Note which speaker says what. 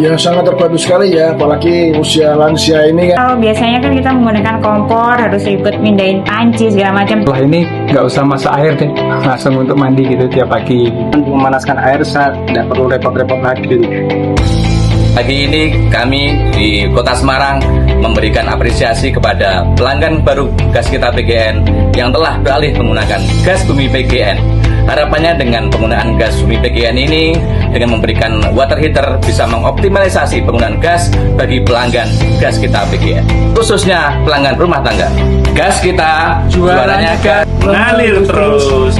Speaker 1: Ya sangat terbantu sekali ya, apalagi usia lansia ini kan.
Speaker 2: Kalau biasanya kan kita menggunakan kompor, harus ribet mindahin panci segala macam.
Speaker 3: Setelah ini nggak usah masak air deh, langsung untuk mandi gitu tiap pagi.
Speaker 4: Memanaskan air saat tidak perlu repot-repot lagi.
Speaker 5: Pagi ini kami di Kota Semarang memberikan apresiasi kepada pelanggan baru gas kita PGN yang telah beralih menggunakan gas bumi PGN. Harapannya dengan penggunaan gas bumi PGN ini, dengan memberikan water heater, bisa mengoptimalisasi penggunaan gas bagi pelanggan gas kita PGN, khususnya pelanggan rumah tangga. Gas kita, jualannya gas, mengalir terus.